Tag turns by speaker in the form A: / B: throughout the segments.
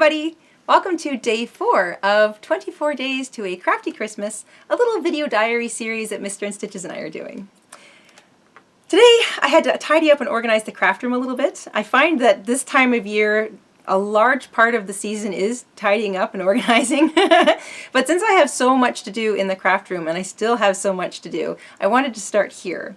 A: everybody! Welcome to day 4 of 24 Days to a Crafty Christmas, a little video diary series that Mr. InStitches and I are doing. Today I had to tidy up and organize the craft room a little bit. I find that this time of year a large part of the season is tidying up and organizing. But since I have so much to do in the craft room and I still have so much to do, I wanted to start here.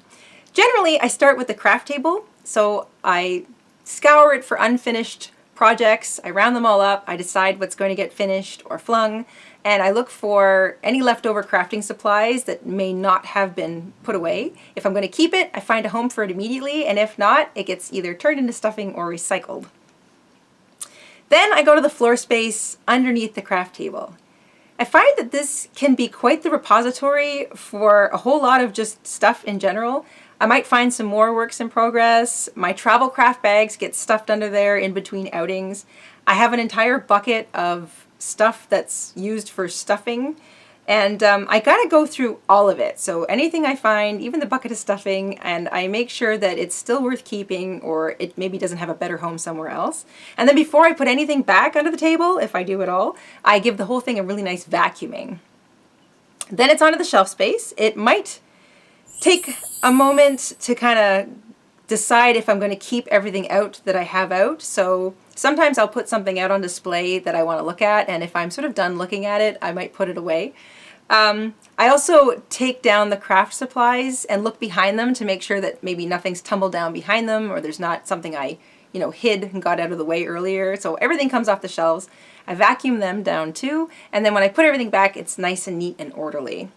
A: Generally I start with the craft table, so I scour it for unfinished projects, I round them all up, I decide what's going to get finished or flung, and I look for any leftover crafting supplies that may not have been put away. If I'm going to keep it, I find a home for it immediately, and if not, it gets either turned into stuffing or recycled. Then I go to the floor space underneath the craft table. I find that this can be quite the repository for a whole lot of just stuff in general. I might find some more works in progress. My travel craft bags get stuffed under there in between outings. I have an entire bucket of stuff that's used for stuffing, and I gotta go through all of it. So anything I find, even the bucket of stuffing, and I make sure that it's still worth keeping or it maybe doesn't have a better home somewhere else. And then before I put anything back under the table, if I do at all, I give the whole thing a really nice vacuuming. Then it's onto the shelf space. It might take a moment to kind of decide if I'm going to keep everything out that I have out. So sometimes I'll put something out on display that I want to look at, and if I'm sort of done looking at it, I might put it away. I also take down the craft supplies and look behind them to make sure that maybe nothing's tumbled down behind them or there's not something I, hid and got out of the way earlier. So everything comes off the shelves. I vacuum them down too, and then when I put everything back, it's nice and neat and orderly.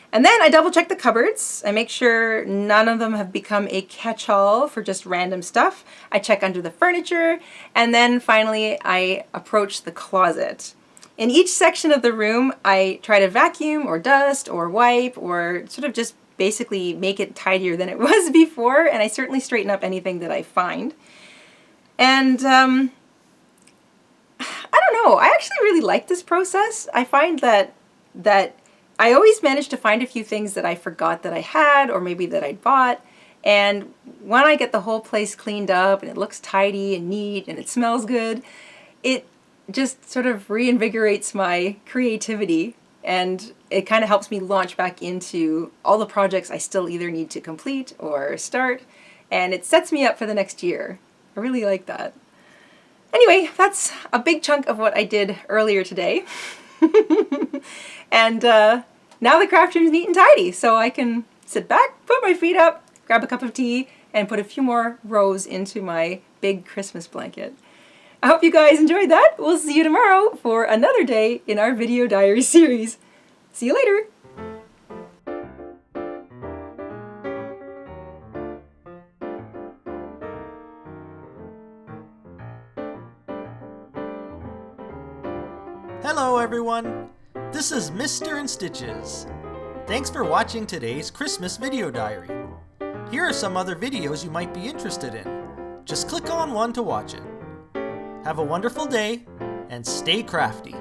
A: And then I double check the cupboards. I make sure none of them have become a catch-all for just random stuff. I check under the furniture, and then finally I approach the closet. In each section of the room, I try to vacuum or dust or wipe or sort of just basically make it tidier than it was before, and I certainly straighten up anything that I find. And I don't know, I actually really like this process. I find that I always manage to find a few things that I forgot that I had or maybe that I'd bought, and when I get the whole place cleaned up and it looks tidy and neat and it smells good, it just sort of reinvigorates my creativity, and it kind of helps me launch back into all the projects I still either need to complete or start, and it sets me up for the next year. I really like that. Anyway, that's a big chunk of what I did earlier today. And now the craft room's neat and tidy, so I can sit back, put my feet up, grab a cup of tea, and put a few more rows into my big Christmas blanket. I hope you guys enjoyed that. We'll see you tomorrow for another day in our video diary series. See you later!
B: Hello everyone! This is Mr. InStitches. Thanks for watching today's Christmas video diary. Here are some other videos you might be interested in. Just click on one to watch it. Have a wonderful day and stay crafty!